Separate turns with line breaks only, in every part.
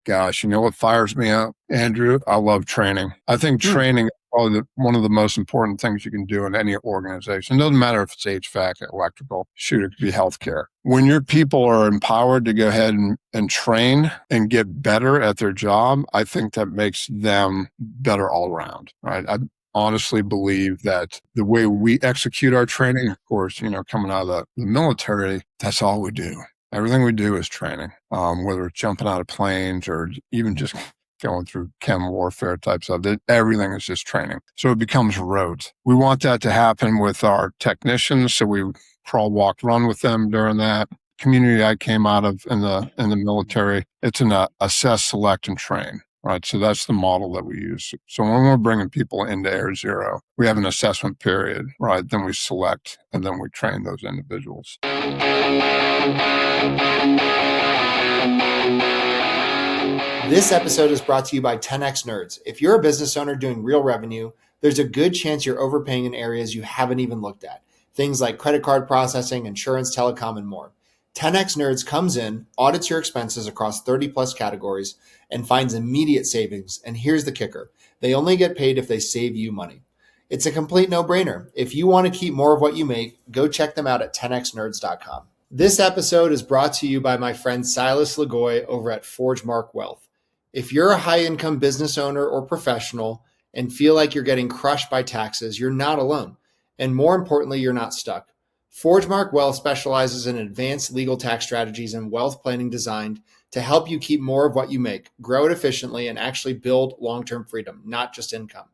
Gosh, you know what fires me up, Andrew? I love training. I think
Hmm.
training is probably one of the most important things you can do in any organization. It doesn't matter if it's HVAC, electrical, shoot, it could be healthcare. When your people are empowered to go ahead and train and get better at their job, I think that makes them better all around, right? I honestly believe that the way we execute our training, of course, coming out of the military, that's all we do. Everything we do is training, whether it's jumping out of planes or even just going through chem warfare type stuff. Everything is just training. So it becomes rote. We want that to happen with our technicians. So we crawl, walk, run with them during that. Community I came out of in the military, it's an assess, select, and train. Right. So that's the model that we use. So when we're bringing people into Air Zero, we have an assessment period, right? Then we select and then we train those individuals.
This episode is brought to you by 10x Nerds. If you're a business owner doing real revenue, there's a good chance you're overpaying in areas you haven't even looked at. Things like credit card processing, insurance, telecom, and more. 10x Nerds comes in, audits your expenses across 30 plus categories, and finds immediate savings. And here's the kicker. They only get paid if they save you money. It's a complete no-brainer. If you want to keep more of what you make, go check them out at 10xnerds.com. This episode is brought to you by my friend Silas Lagoy over at ForgeMark Wealth. If you're a high-income business owner or professional and feel like you're getting crushed by taxes, you're not alone. And more importantly, you're not stuck. ForgeMark Wealth specializes in advanced legal tax strategies and wealth planning designed to help you keep more of what you make, grow it efficiently, and actually build long-term freedom, not just income.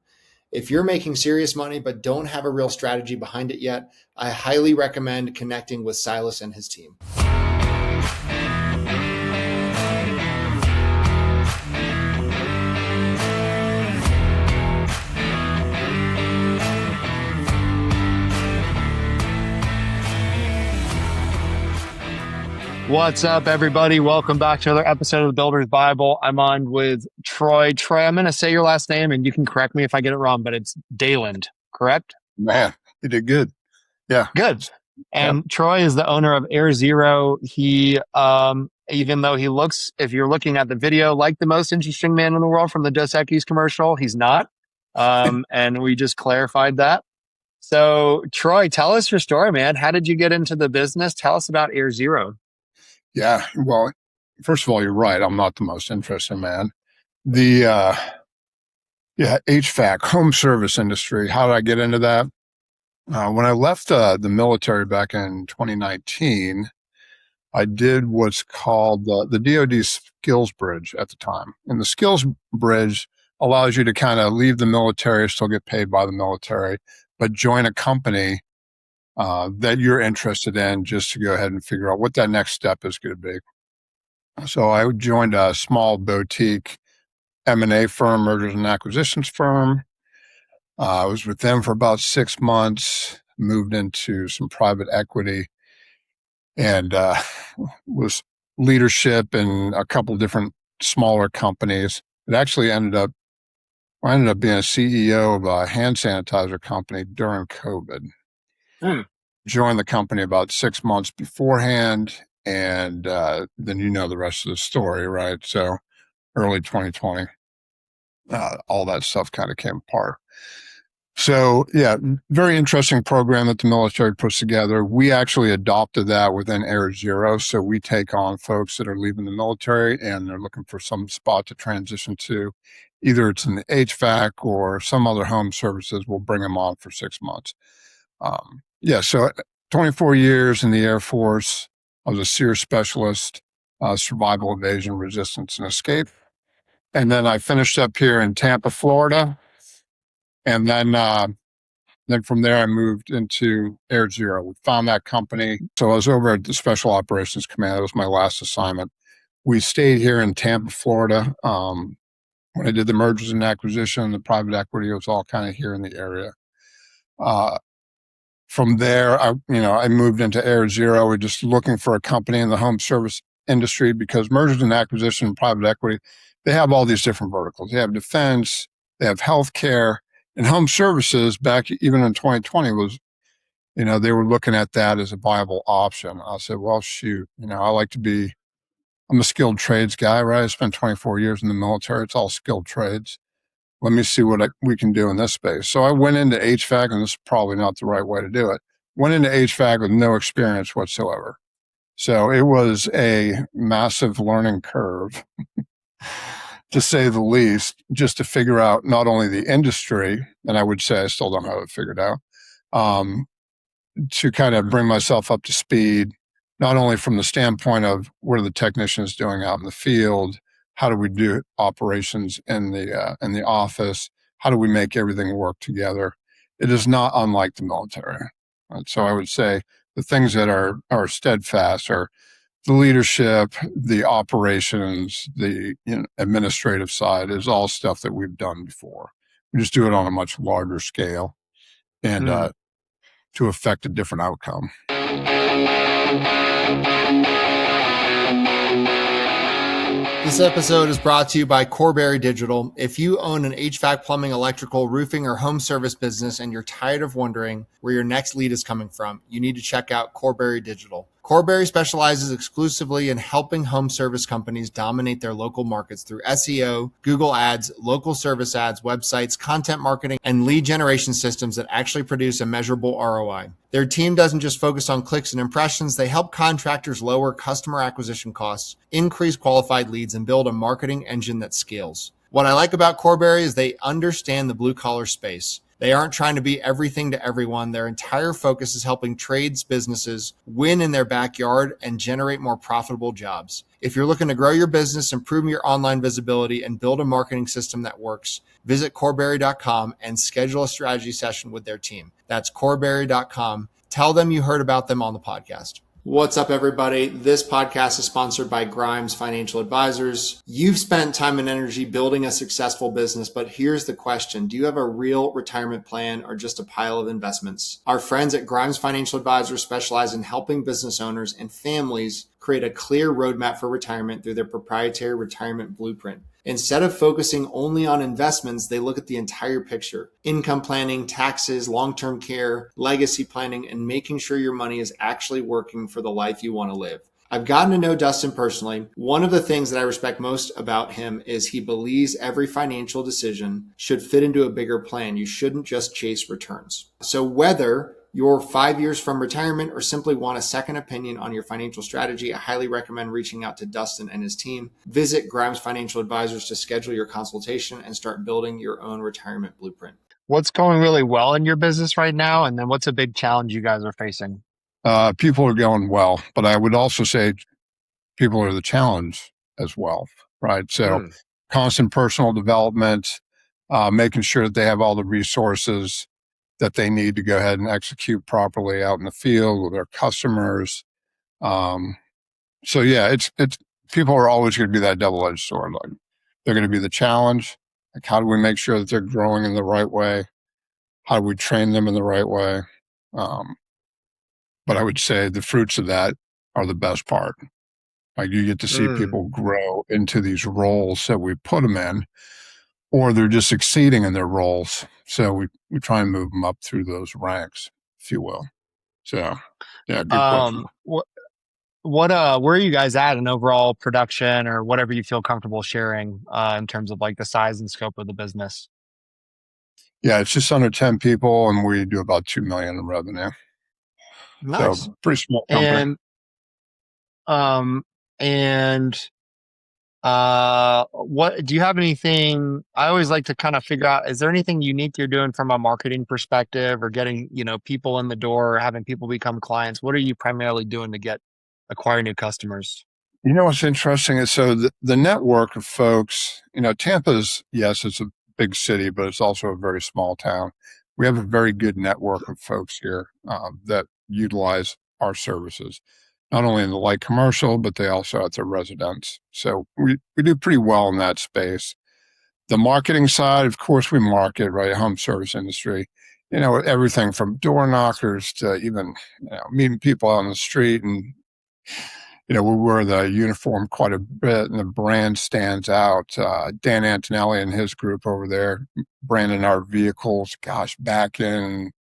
If you're making serious money but don't have a real strategy behind it yet, I highly recommend connecting with Silas and his team.
What's up, everybody? Welcome back to another episode of the Builder's Bible. I'm on with Troy. Troy, I'm going to say your last name, and you can correct me if I get it wrong, but it's Daland, correct?
Man, you did good. Yeah.
Good.
Yeah.
And Troy is the owner of Air Zero. He, even though he looks, if you're looking at the video, like the most interesting man in the world from the Dos Equis commercial, he's not. And we just clarified that. So, Troy, tell us your story, man. How did you get into the business? Tell us about Air Zero.
Yeah. Well, first of all, you're right. I'm not the most interesting man. The HVAC, home service industry. How did I get into that? When I left the military back in 2019, I did what's called the DoD Skills Bridge at the time. And the Skills Bridge allows you to kind of leave the military, still get paid by the military, but join a company that you're interested in just to go ahead and figure out what that next step is going to be. So I joined a small boutique M&A firm, mergers and acquisitions firm. I was with them for about 6 months, moved into some private equity, and was leadership in a couple of different smaller companies. It actually I ended up being a CEO of a hand sanitizer company during COVID. Joined the company about 6 months beforehand, and then the rest of the story, right? So early 2020, all that stuff kind of came apart. So yeah, very interesting program that the military puts together. We actually adopted that within Air Zero. So we take on folks that are leaving the military and they're looking for some spot to transition to. Either it's in the HVAC or some other home services. We'll bring them on for 6 months. So 24 years in the Air Force. I was a SERE specialist, survival, evasion, resistance, and escape. And then I finished up here in Tampa, Florida. And then from there, I moved into Air Zero. We found that company. So I was over at the Special Operations Command. That was my last assignment. We stayed here in Tampa, Florida. When I did the mergers and acquisition, the private equity, it was all kind of here in the area. From there, I moved into Air Zero. We're just looking for a company in the home service industry because mergers and acquisition and private equity, they have all these different verticals. They have defense, they have healthcare, and home services back even in 2020 was, they were looking at that as a viable option. I said, well, shoot, I like to be I'm a skilled trades guy, right? I spent 24 years in the military. It's all skilled trades. Let me see what we can do in this space. So I went into HVAC, and this is probably not the right way to do it. Went into HVAC with no experience whatsoever. So it was a massive learning curve, to say the least, just to figure out not only the industry, and I would say I still don't have it figured out, to kind of bring myself up to speed, not only from the standpoint of what are the technicians doing out in the field, how do we do operations in the office, how do we make everything work together. It is not unlike the military. So I would say the things that are steadfast are the leadership, the operations, the administrative side is all stuff that we've done before. We just do it on a much larger scale and to affect a different outcome.
This episode is brought to you by Corberry Digital. If you own an HVAC, plumbing, electrical, roofing, or home service business and you're tired of wondering where your next lead is coming from, you need to check out Corberry Digital. Corberry specializes exclusively in helping home service companies dominate their local markets through SEO, Google Ads, local service ads, websites, content marketing, and lead generation systems that actually produce a measurable ROI. Their team doesn't just focus on clicks and impressions. They help contractors lower customer acquisition costs, increase qualified leads, and build a marketing engine that scales. What I like about Corberry is they understand the blue collar space. They aren't trying to be everything to everyone. Their entire focus is helping trades businesses win in their backyard and generate more profitable jobs. If you're looking to grow your business, improve your online visibility, and build a marketing system that works, visit Corberry.com and schedule a strategy session with their team. That's Corberry.com. Tell them you heard about them on the podcast. What's up, everybody? This podcast is sponsored by Grimes Financial Advisors. You've spent time and energy building a successful business, but here's the question. Do you have a real retirement plan or just a pile of investments? Our friends at Grimes Financial Advisors specialize in helping business owners and families create a clear roadmap for retirement through their proprietary retirement blueprint. Instead of focusing only on investments, they look at the entire picture: income planning, taxes, long-term care, legacy planning, and making sure your money is actually working for the life you want to live. I've gotten to know Dustin personally. One of the things that I respect most about him is he believes every financial decision should fit into a bigger plan. You shouldn't just chase returns. So whether you're 5 years from retirement or simply want a second opinion on your financial strategy, I highly recommend reaching out to Dustin and his team. Visit Grimes Financial Advisors to schedule your consultation and start building your own retirement blueprint.
What's going really well in your business right now? And then what's a big challenge you guys are facing?
People are going well, but I would also say people are the challenge as well, right? So constant personal development, making sure that they have all the resources that they need to go ahead and execute properly out in the field with their customers. So yeah, it's people are always going to be that double-edged sword. Like, they're going to be the challenge. Like, how do we make sure that they're growing in the right way? How do we train them in the right way? But I would say the fruits of that are the best part. Like, you get to see people grow into these roles that we put them in, or they're just succeeding in their roles. So we try and move them up through those ranks, if you will. So, yeah, good question.
Where are you guys at in overall production or whatever you feel comfortable sharing in terms of like the size and scope of the business?
Yeah, it's just under 10 people, and we do about 2 million in revenue.
Nice.
So pretty small company.
What do you have anything? I always like to kind of figure out, is there anything unique you're doing from a marketing perspective or getting, people in the door or having people become clients? What are you primarily doing to acquire new customers?
What's interesting is the network of folks, Tampa's, yes, it's a big city, but it's also a very small town. We have a very good network of folks here that utilize our services, not only in the light commercial, but they also at their residence. So we do pretty well in that space. The marketing side, of course, we market, right? Home service industry, everything from door knockers to even, meeting people on the street. And, we wear the uniform quite a bit and the brand stands out. Dan Antonelli and his group over there branding our vehicles, back in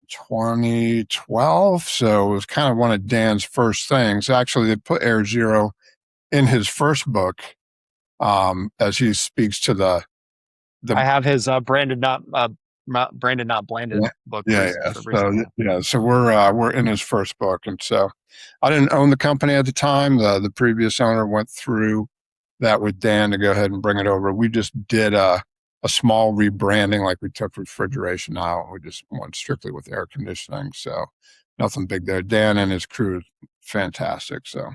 2012. So it was kind of one of Dan's first things. Actually, they put Air Zero in his first book, as he speaks to the
I have his Branded Not Blanded book
yeah.
recently.
So we're in his first book, and so I didn't own the company at the time. The previous owner went through that with Dan to go ahead and bring it over. We just did a small rebranding, like we took refrigeration out. We just went strictly with air conditioning. So nothing big there. Dan and his crew is fantastic. So.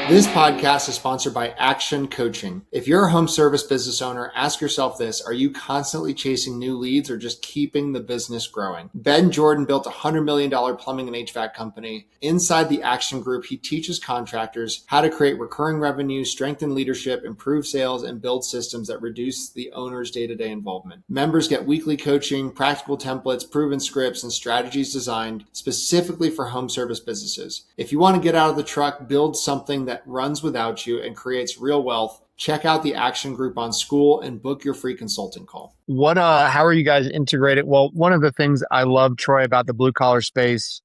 This podcast is sponsored by Action Coaching. If you're a home service business owner, ask yourself this: are you constantly chasing new leads or just keeping the business growing? Ben Jordan built a $100 million plumbing and HVAC company. Inside the Action Group, he teaches contractors how to create recurring revenue, strengthen leadership, improve sales, and build systems that reduce the owner's day-to-day involvement. Members get weekly coaching, practical templates, proven scripts, and strategies designed specifically for home service businesses. If you want to get out of the truck, build something that runs without you and creates real wealth, check out the Action Group on School and book your free consulting call.
How are you guys integrated? Well, one of the things I love, Troy, about the blue collar space,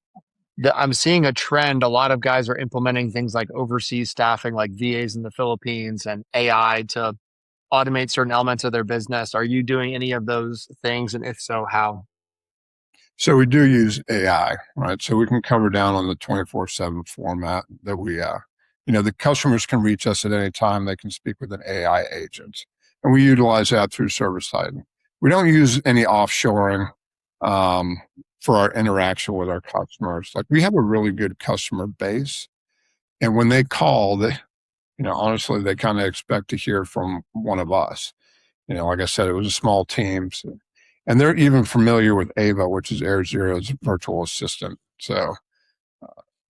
that I'm seeing a trend. A lot of guys are implementing things like overseas staffing, like VAs in the Philippines, and AI to automate certain elements of their business. Are you doing any of those things? And if so, how?
So we do use AI, right? So we can cover down on the 24/7 format that the customers can reach us at any time. They can speak with an AI agent, and we utilize that through service side. We don't use any offshoring for our interaction with our customers. Like, we have a really good customer base, and when they call, honestly, they kind of expect to hear from one of us. Like I said, it was a small team. So, and they're even familiar with Ava, which is AirZero's virtual assistant. So,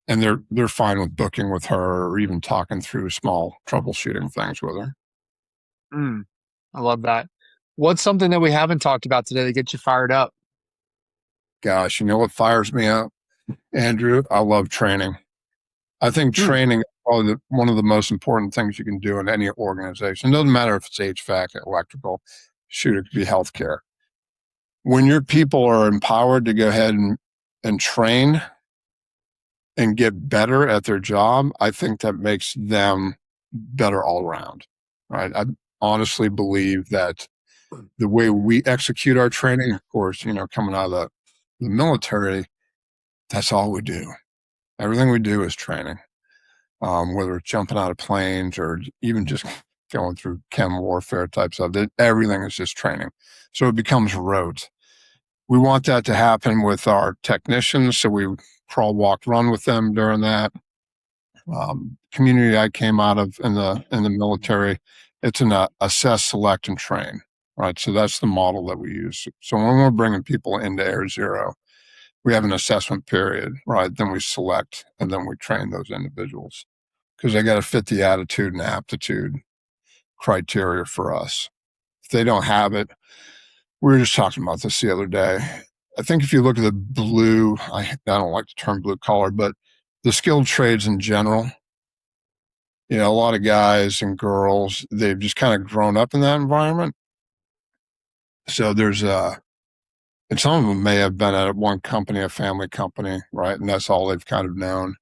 and they're fine with booking with her or even talking through small troubleshooting things with her.
I love that. What's something that we haven't talked about today that gets you fired up?
Gosh, you know what fires me up, Andrew? I love training. I think training is probably one of the most important things you can do in any organization. It doesn't matter if it's HVAC, electrical, shoot, it could be healthcare. When your people are empowered to go ahead and train and get better at their job, I think that makes them better all around, right? I honestly believe that the way we execute our training, of course, coming out of the military, that's all we do. Everything we do is training, whether it's jumping out of planes or even just going through chem warfare type stuff. Everything is just training. So it becomes rote. We want that to happen with our technicians. So we crawl, walk, run with them during that. Community I came out of in the military, it's an assess, select, and train, right? So that's the model that we use. So when we're bringing people into AirZero, we have an assessment period, right? Then we select, and then we train those individuals because they got to fit the attitude and aptitude criteria for us. If they don't have it, we were just talking about this the other day. I think if you look at the blue, I don't like the term blue collar, but the skilled trades in general, a lot of guys and girls, they've just kind of grown up in that environment. So and some of them may have been at one company, a family company, right? And that's all they've kind of known.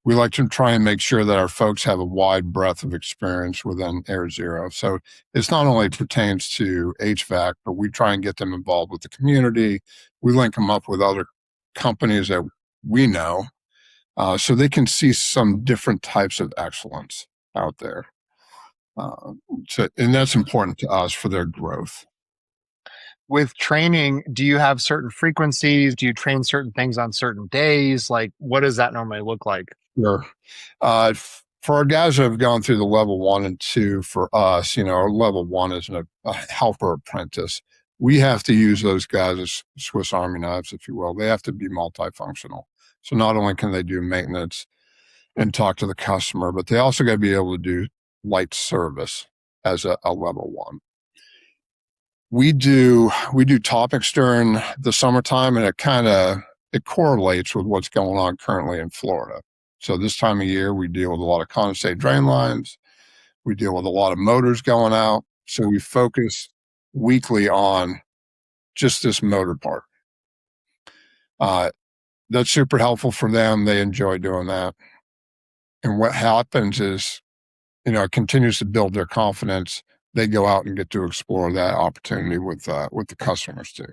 We like to try and make sure that our folks have a wide breadth of experience within AirZero. So it's not only pertains to HVAC, but we try and get them involved with the community. We link them up with other companies that we know, so they can see some different types of excellence out there. And that's important to us for their growth.
With training, do you have certain frequencies? Do you train certain things on certain days? Like, what does that normally look like?
Sure. For our guys that have gone through the level 1 and 2, for us, our level 1 is a helper apprentice. We have to use those guys as Swiss Army knives, if you will. They have to be multifunctional. So not only can they do maintenance and talk to the customer, but they also got to be able to do light service as a level 1. We do topics during the summertime, and it correlates with what's going on currently in Florida. So this time of year, we deal with a lot of condensate drain lines. We deal with a lot of motors going out. So we focus weekly on just this motor part. that's super helpful for them. They enjoy doing that. And what happens is, it continues to build their confidence. They go out and get to explore that opportunity with the customers too.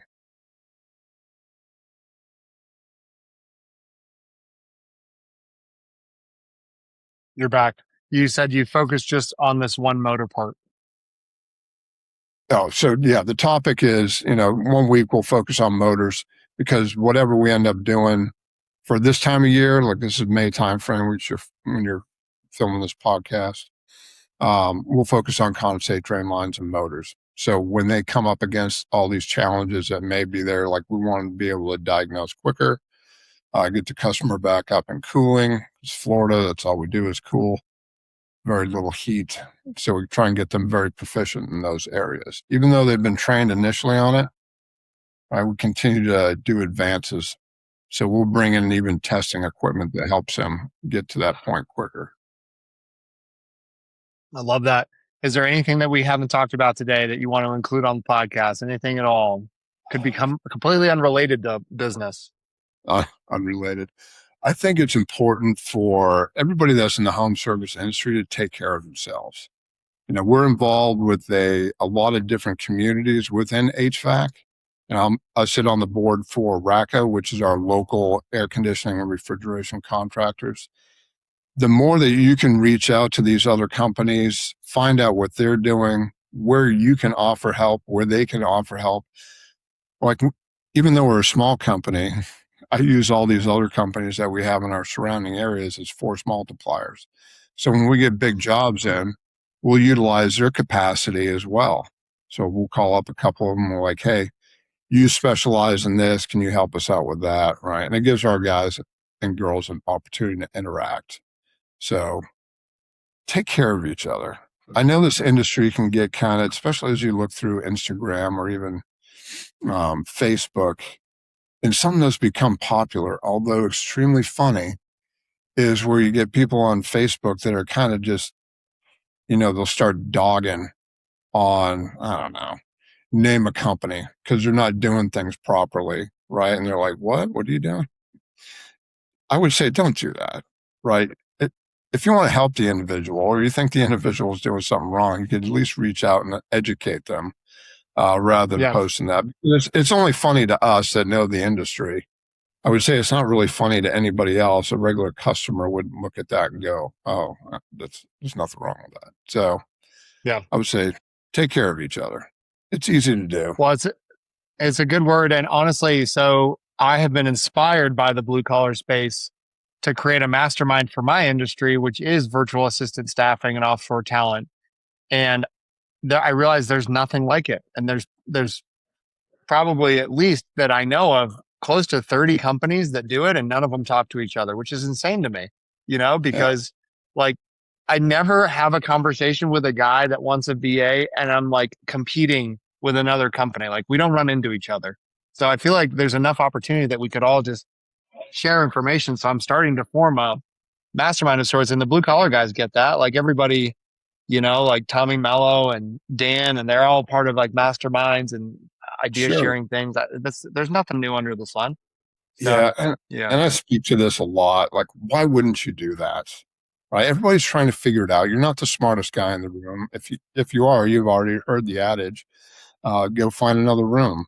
You're back. You said you focus just on this one motor part.
Oh, so yeah, the topic is, 1 week we'll focus on motors, because whatever we end up doing for this time of year, like this is May timeframe, when you're filming this podcast, we'll focus on condensate drain lines and motors. So when they come up against all these challenges that may be there, like we want to be able to diagnose quicker, get the customer back up and cooling. It's Florida, that's all we do is cool. Very little heat. So we try and get them very proficient in those areas. Even though they've been trained initially on it, we continue to do advances. So we'll bring in even testing equipment that helps them get to that point quicker.
I love that. Is there anything that we haven't talked about today that you want to include on the podcast? Anything at all? Could become completely unrelated to business.
Unrelated. I think it's important for everybody that's in the home service industry to take care of themselves. We're involved with a lot of different communities within HVAC. I sit on the board for RACO, which is our local air conditioning and refrigeration contractors. The more that you can reach out to these other companies, find out what they're doing, where you can offer help, where they can offer help. Like, even though we're a small company, I use all these other companies that we have in our surrounding areas as force multipliers. So when we get big jobs in, we'll utilize their capacity as well. So we'll call up a couple of them. We're like, hey, you specialize in this. Can you help us out with that? Right. And it gives our guys and girls an opportunity to interact. So take care of each other. I know this industry can get kind of, especially as you look through Instagram or even Facebook, and something that's become popular, although extremely funny, is where you get people on Facebook that are kind of just, they'll start dogging on, I don't know, name a company because they're not doing things properly, right? And they're like, what are you doing? I would say don't do that, right? If you want to help the individual, or you think the individual is doing something wrong, you could at least reach out and educate them rather than posting that. It's only funny to us that know the industry. I would say it's not really funny to anybody else. A regular customer would look at that and go, oh, there's nothing wrong with that. So
yeah,
I would say take care of each other. It's easy to do.
Well, it's a good word. And honestly, so I have been inspired by the blue collar space to create a mastermind for my industry, which is virtual assistant staffing and offshore talent. And I realized there's nothing like it. And there's probably, at least that I know of, close to 30 companies that do it, and none of them talk to each other, which is insane to me, because like I never have a conversation with a guy that wants a VA and I'm like competing with another company. Like, we don't run into each other. So I feel like there's enough opportunity that we could all just share information. So I'm starting to form a mastermind of sorts, and the blue collar guys get that. Like everybody, like Tommy Mello and Dan, and they're all part of like masterminds and idea sharing things. There's nothing new under the sun. So,
and I speak to this a lot. Like, why wouldn't you do that? Right? Everybody's trying to figure it out. You're not the smartest guy in the room. If you are, you've already heard the adage. Go find another room.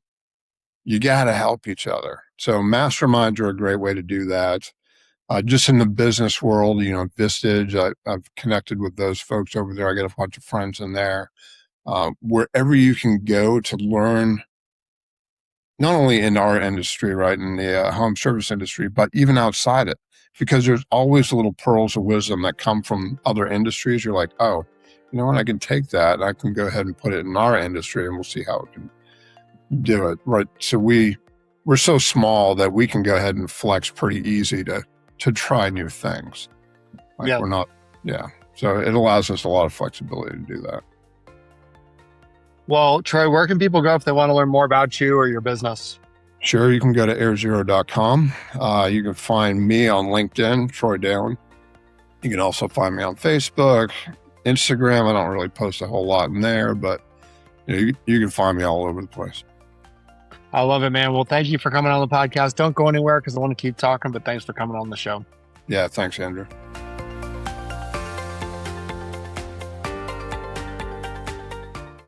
You got to help each other. So masterminds are a great way to do that. Just in the business world, Vistage, I've connected with those folks over there. I got a bunch of friends in there. Wherever you can go to learn, not only in our industry, right, in the home service industry, but even outside it, because there's always little pearls of wisdom that come from other industries. You're like, oh, you know what, I can take that and I can go ahead and put it in our industry and we'll see how it can do it, right? So we're so small that we can go ahead and flex pretty easy to try new things. We're not, so it allows us a lot of flexibility to do that.
Well, Troy, where can people go if they want to learn more about you or your business?
Sure, you can go to airzero.com. You can find me on LinkedIn, Troy Daland. You can also find me on Facebook, Instagram. I don't really post a whole lot in there, but you can find me all over the place.
I love it, man. Well, thank you for coming on the podcast. Don't go anywhere because I want to keep talking, but thanks for coming on the show.
Yeah, thanks, Andrew.